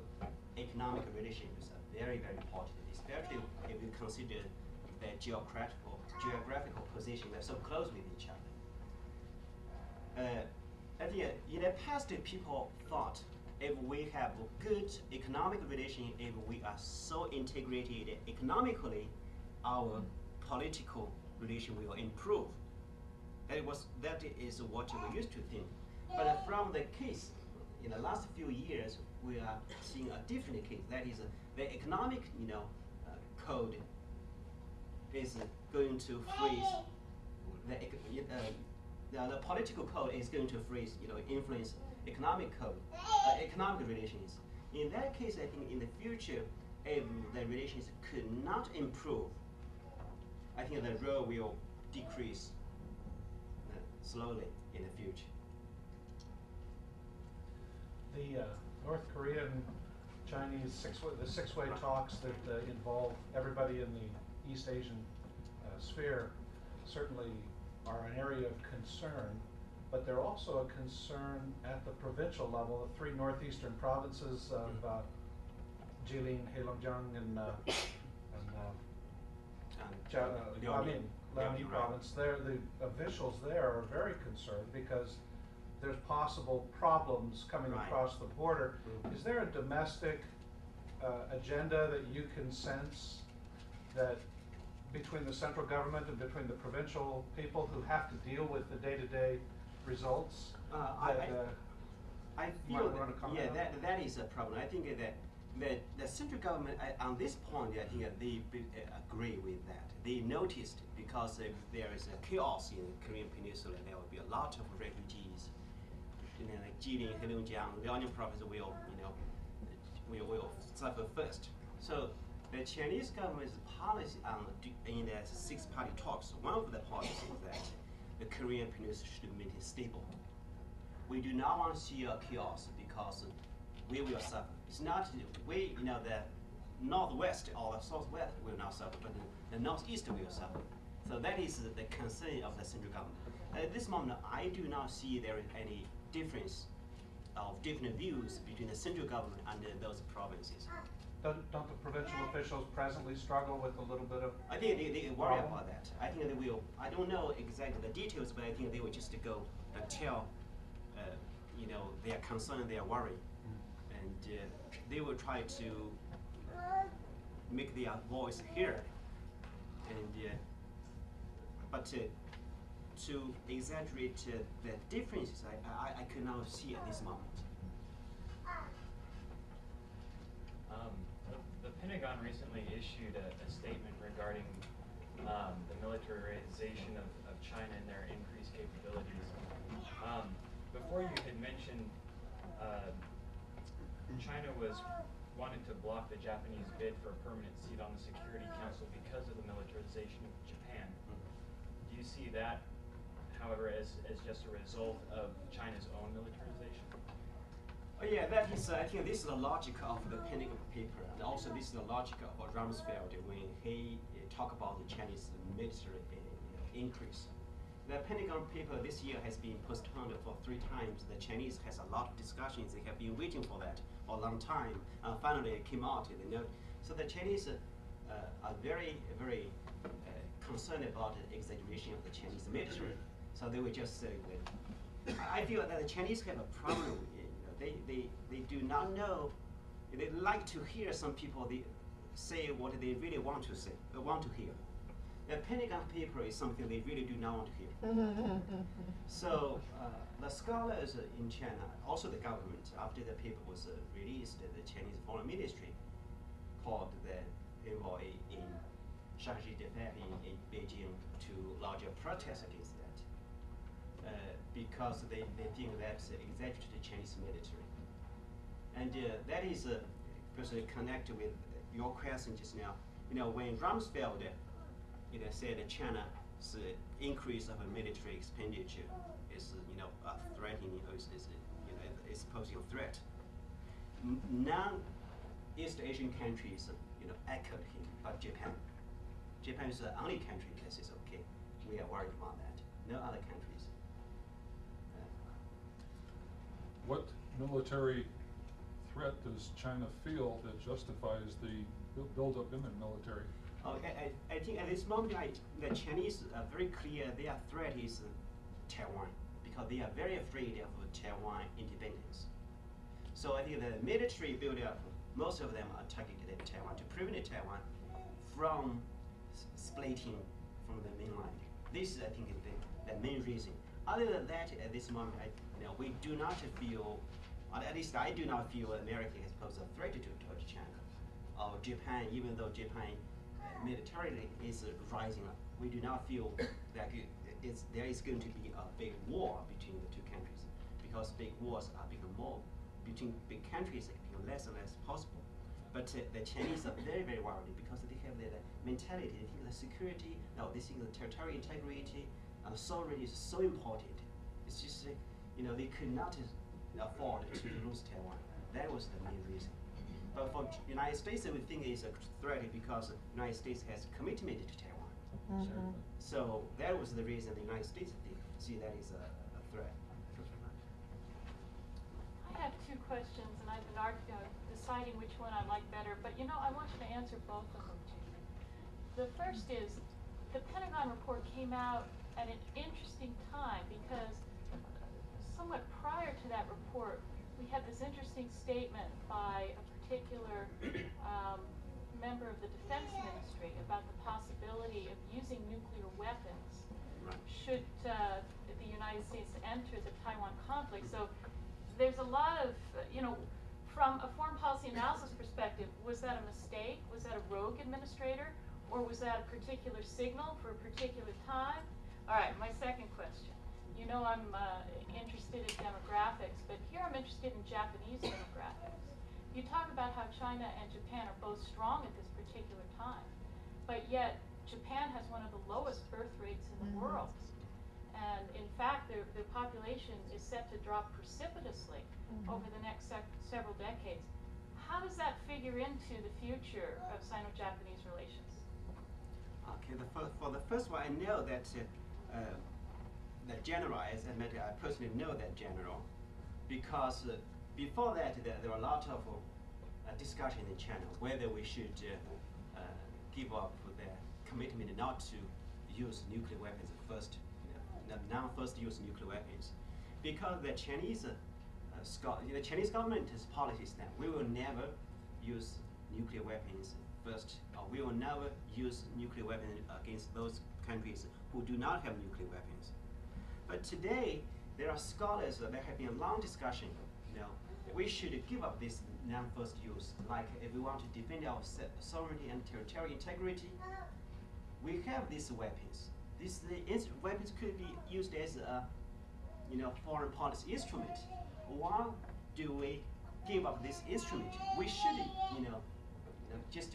economic relations are very, very important, especially if you consider the geographical position. They're so close with each other. I think in the past, people thought if we have good economic relation, if we are so integrated economically, our political relation will improve. That is what we used to think. But from the case, in the last few years, we are seeing a different case. That is, the economic, code is going to freeze. The political code is going to freeze, influence economic code, economic relations. In that case, I think in the future, if the relations could not improve, I think the role will decrease slowly in the future. The North Korean Chinese six-way talks that involve everybody in the East Asian sphere certainly are an area of concern, but they're also a concern at the provincial level. The 3 northeastern provinces of Jilin, Heilongjiang, and Liaoning province, the officials there are very concerned because there's possible problems coming across the border. Is there a domestic agenda that you can sense that between the central government and between the provincial people who have to deal with the day-to-day results? I feel that is a problem. I think that the central government, on this point, I think they agree with that. They noticed because if there is a chaos in the Korean Peninsula, there will be a lot of refugees like Jilin, Heilongjiang, Liaoning province will, will suffer first. So the Chinese government's policy in the six-party talks, one of the policies is that the Korean Peninsula should remain stable. We do not want to see a chaos because we will suffer. It's not we, the northwest or the southwest will not suffer, but the northeast will suffer. So that is the concern of the central government. At this moment, I do not see there is any difference of different views between the central government and those provinces. Don't the provincial officials presently struggle with a little bit of? I think they worry problem? about that. I think they will. I don't know exactly the details, but I think they will just go and tell, their concern, their worry, and they will try to make their voice heard. And but to exaggerate the differences, I cannot see at this moment. The Pentagon recently issued a statement regarding the militarization of China and their increased capabilities. Before you had mentioned China was wanting to block the Japanese bid for a permanent seat on the Security Council because of the militarization of Japan. Do you see that, however, as just a result of China's own militarization? Oh yeah, that is. I think this is the logic of the Pentagon paper, and also this is the logic of Rumsfeld when he talked about the Chinese military increase. The Pentagon paper this year has been postponed for 3 times. The Chinese has a lot of discussions. They have been waiting for that for a long time. Finally, it came out. So the Chinese are very, very concerned about the exaggeration of the Chinese military. So they will just say that. I feel that the Chinese have a problem with it. They do not know. They like to hear some people say what they really want to say, want to hear. The Pentagon paper is something they really do not want to hear. So the scholars in China, also the government, after the paper was released, the Chinese Foreign Ministry called the envoy in Chargé d'Affaires in Beijing to lodge a protest against that because they think that's exaggerated the Chinese military. And that is connected with your question just now. When Rumsfeld said that China's increase of military expenditure is, threatening, is posing a threat. Non-East Asian countries, echoed him, but Japan. Japan is the only country that says, okay, we are worried about that. No other countries. What military threat does China feel that justifies the buildup in the military? I think at this moment, the Chinese are very clear their threat is Taiwan, because they are very afraid of Taiwan independence. So I think the military build-up, most of them are targeted at Taiwan to prevent Taiwan from splitting from the mainland. This, I think, is the main reason. Other than that, at this moment, we do not feel, or at least I do not feel America has posed a threat to China or Japan, even though Japan militarily is rising up. We do not feel that there is going to be a big war between the two countries, because big wars are becoming more between big countries, become less and less possible. But the Chinese are very, very worried because they have the mentality. They think the security, they think the territorial integrity and sovereignty is so important. It's just they could not afford to lose Taiwan. That was the main reason. But for the United States, we think it's a threat because the United States has commitment to Taiwan. Mm-hmm. So that was the reason the United States see that as a threat. I have 2 questions, and I've been deciding which one I like better, but I want you to answer both of them to me. The first is, the Pentagon report came out at an interesting time because somewhat prior to that report, we had this interesting statement by a particular member of the Defense Ministry about the possibility of using nuclear weapons should the United States enter the Taiwan conflict. So there's a lot of, from a foreign policy analysis perspective, was that a mistake? Was that a rogue administrator? Or was that a particular signal for a particular time? All right, my second question. You know I'm interested in demographics, but here I'm interested in Japanese demographics. You talk about how China and Japan are both strong at this particular time, but yet Japan has one of the lowest birth rates in the world. And in fact, their population is set to drop precipitously over the next several decades. How does that figure into the future of Sino-Japanese relations? Okay, for the first one, I know that the general, as I met, I personally know that general, because before that there were a lot of discussion in China whether we should give up the commitment not to use nuclear weapons first, non-first use nuclear weapons, because the Chinese the Chinese government's policy is that we will never use nuclear weapons first, or we will never use nuclear weapons against those countries who do not have nuclear weapons. But today, there are scholars that have been a long discussion, we should give up this non-first use. Like if we want to defend our sovereignty and territorial integrity, we have these weapons. These weapons could be used as a foreign policy instrument. Why do we give up this instrument? We should just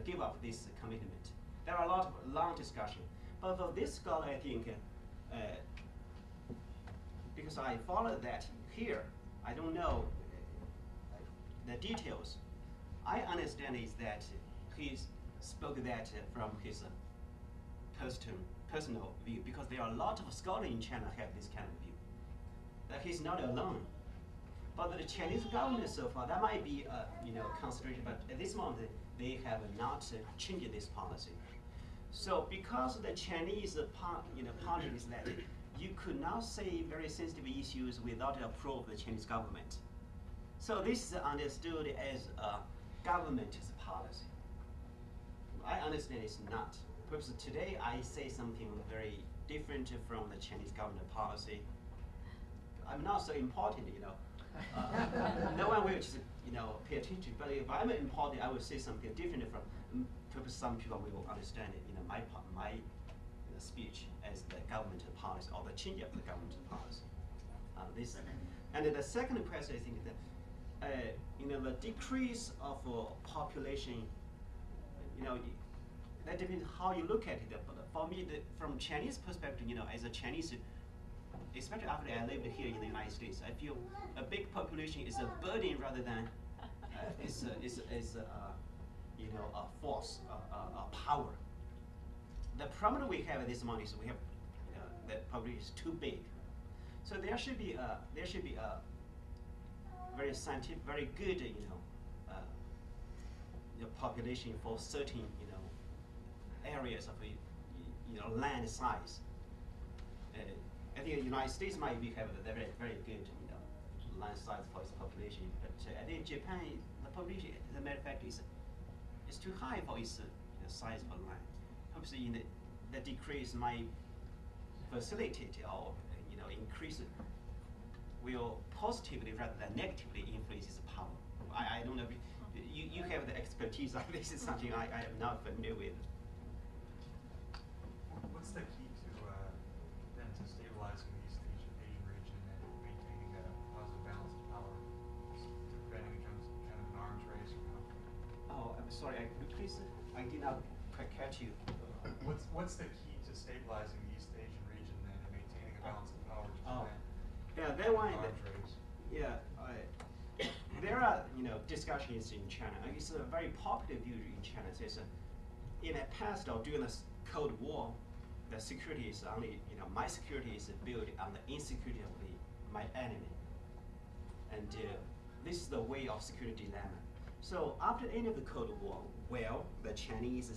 give up this commitment. There are a lot of long discussion. But for this scholar, I think, because I follow that here, I don't know the details. I understand is that he spoke that from his personal view, because there are a lot of scholars in China have this kind of view. That he's not alone. But the Chinese government so far, that might be consideration, but at this moment they have not changed this policy. So because the Chinese policy is that you could not say very sensitive issues without the approval of the Chinese government. So this is understood as a government's policy. I understand it's not. Perhaps today I say something very different from the Chinese government policy. I'm not so important, no one will just, pay attention. But if I'm important, I will say something different from. Perhaps some people will understand it. My speech as the government policy or the change of the government policy. And the second question, I think that the decrease of population, that depends how you look at it. But for me, from Chinese perspective, as a Chinese, especially after I lived here in the United States, I feel a big population is a burden rather than a force, a power. The problem we have at this moment is we have the population is too big. So there should be a very scientific, very good population for certain areas of land size. I think the United States might have a very, very good land size for its population, but I think Japan, the population, as a matter of fact, is too high for its size of land. Obviously, the decrease might facilitate or increase it, will positively rather than negatively influence its power. I don't know if you have the expertise on this. Is something I am not familiar with. What's the key to stabilizing the East Asian region and maintaining a positive balance of power, to preventing kind of an arms race or conflict? Oh, I'm sorry. Please, I did not quite catch you. What's the key to stabilizing the East Asian region and maintaining a balance of power to prevent that one. an arms race? Yeah, there are discussions in China. It's a very popular view in China. Says in the past or during the Cold War, the security is only my security is built on the insecurity of my enemy, and this is the way of security dilemma. So after the end of the Cold War, the Chinese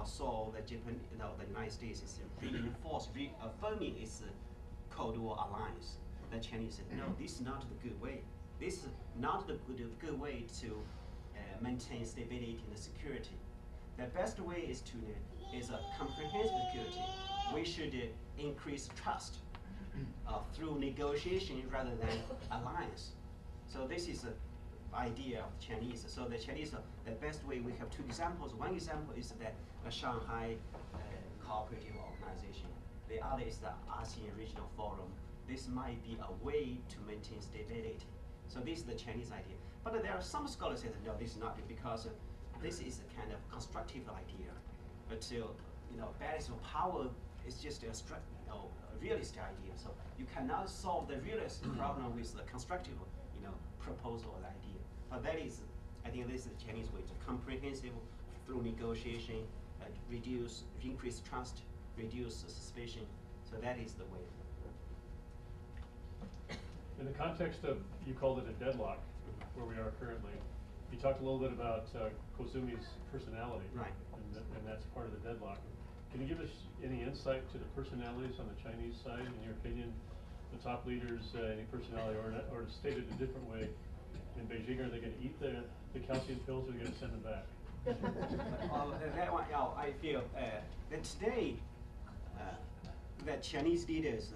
saw the Japan, the United States is reaffirming its Cold War alliance. The Chinese said, no, this is not the good way. This is not the good way to maintain stability and security. The best way is a comprehensive security. We should increase trust through negotiation rather than alliance. So this is the idea of the Chinese. So the Chinese, the best way, we have two examples. One example is the Shanghai Cooperative Organization. The other is the ASEAN Regional Forum. This might be a way to maintain stability. So this is the Chinese idea. But there are some scholars say that no, this is not, because this is a kind of constructive idea. But balance of power is just a realist idea. So you cannot solve the realist problem with the constructive proposal or idea. But that is, I think this is the Chinese way, to comprehensive through negotiation, increase trust, reduce suspicion. So that is the way. In the context of, you called it a deadlock, where we are currently, you talked a little bit about Koizumi's personality. Right. And that's part of the deadlock. Can you give us any insight to the personalities on the Chinese side, in your opinion? The top leaders, any personality, or to state it a different way, in Beijing, are they going to eat the calcium pills, or are they going to send them back? That one, I feel that today, the Chinese leaders,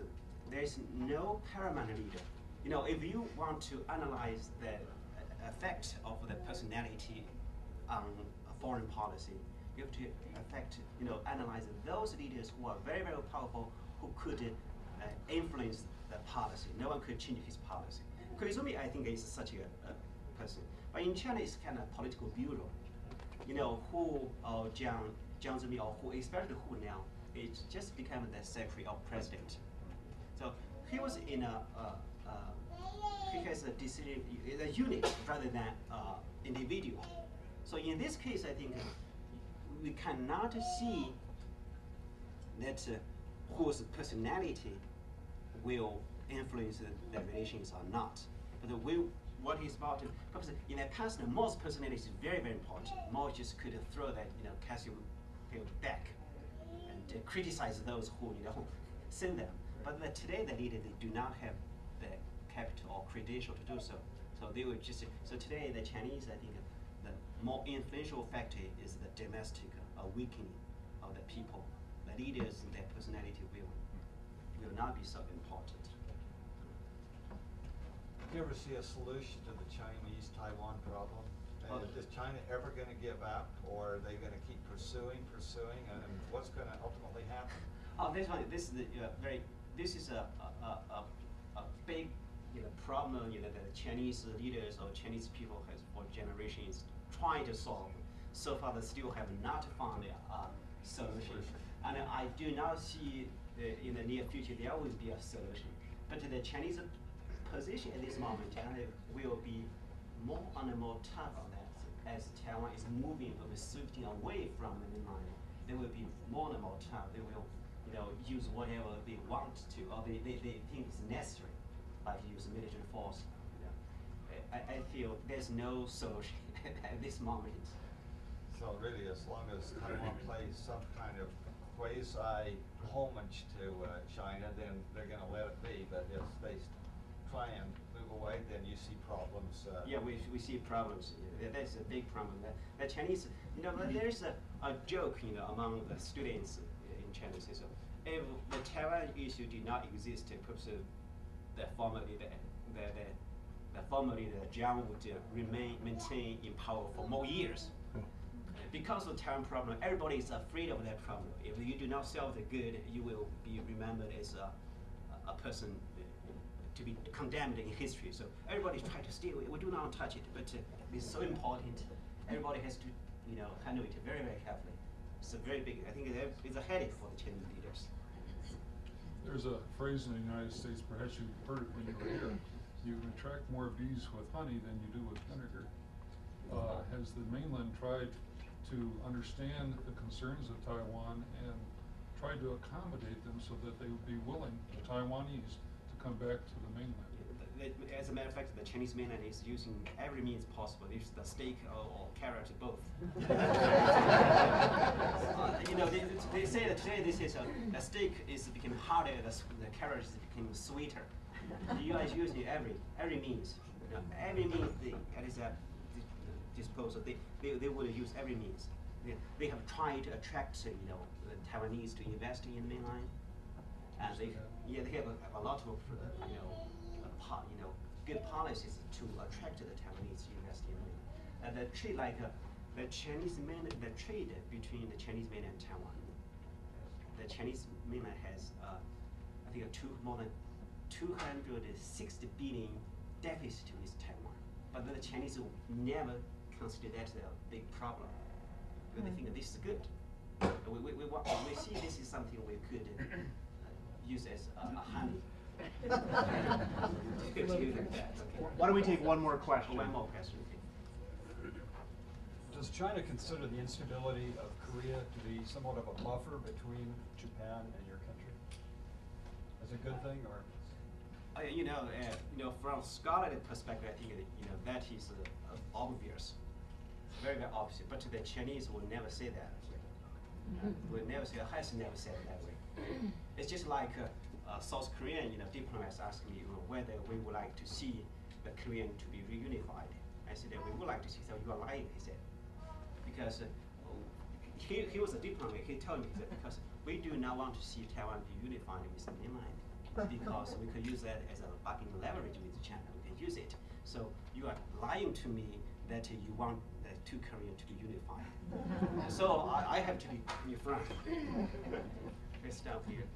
there's no paramount leader. If you want to analyze the effect of the personality on foreign policy, you have to analyze those leaders who are very, very powerful, who could influence the policy. No one could change his policy. Koizumi, I think, is such a person. But in China, it's kind of political bureau. Who Zhang Qingmin, or who, especially who now, is just become the secretary of president. So he was in he has a decision, a unit rather than individual. So in this case, I think we cannot see that whose personality will influence the relations or not. But what he's about to, because in the past, Mao's personality is very, very important. Mao just could throw that calcium pill back and criticize those who send them. But today, the leader, they do not have the capital or credential to do so. So they will just, so today the Chinese, I think, the more influential factor is the domestic weakening of the people. The leaders, their personality will not be so important. Do you ever see a solution to the Chinese-Taiwan problem? Is China ever going to give up, or are they going to keep pursuing, and what's going to ultimately happen? This one, this is this is a big problem that the Chinese leaders or Chinese people has for generations trying to solve. So far, they still have not found a solution, and I do not see in the near future there will be a solution. But the Chinese position at this moment will be more and more tough on that. As Taiwan is moving or shifting away from the mainland, they will be more and more tough. They will use whatever they want to, or they think is necessary, like use military force. I feel there's no solution at this moment. So really, as long as Taiwan plays some kind of quasi homage to China, then they're going to let it be. But if they try and move away, then you see problems. Yeah, we see problems. That's a big problem. The Chinese, there's a joke, among the students in China. So if the Taiwan issue did not exist, perhaps the formerly Zhang would maintain in power for more years. Because of the Taiwan problem, everybody is afraid of that problem. If you do not solve the good, you will be remembered as a person to be condemned in history. So everybody tries to steal it. We do not touch it, but it's so important. Everybody has to, handle it very, very carefully. It's a very big. I think it's a headache for the Chinese leaders. There's a phrase in the United States, perhaps you heard it when you were here. You attract more bees with honey than you do with vinegar. Has the mainland tried to understand the concerns of Taiwan and try to accommodate them so that they would be willing, the Taiwanese, to come back to the mainland? As a matter of fact, the Chinese mainland is using every means possible. Use the steak or carrot, both. They say that today this is the steak is becoming harder, the carrot is becoming sweeter. You guys using every means, every means that is at disposal. They will use every means. They have tried to attract the Taiwanese to invest in the mainland, and they have a lot of good policies to attract the Taiwanese to invest in the mainland. And the trade, the trade between the Chinese mainland and Taiwan, the Chinese mainland has, I think, more than 260 billion deficit with Taiwan. But the Chinese will never consider that a big problem. Because they think this is good. We see this is something we could use as a honey. Why don't we take one more question? One more question. Does China consider the instability of Korea to be somewhat of a buffer between Japan and your country? As a good thing, or? From scholarly perspective, I think that is obvious, very obvious. But the Chinese will never say that. Will never say. Has never said it that way. It's just like South Korean, diplomats ask me whether we would like to see the Korean to be reunified. I said that we would like to see. So you are lying, he said, because he was a diplomat. He told me that because we do not want to see Taiwan be unified with the mainland, because we could use that as a bargaining leverage with China. We can use it. So you are lying to me that you want the two Koreas to be unified. So I have to be frank. Let's stop here.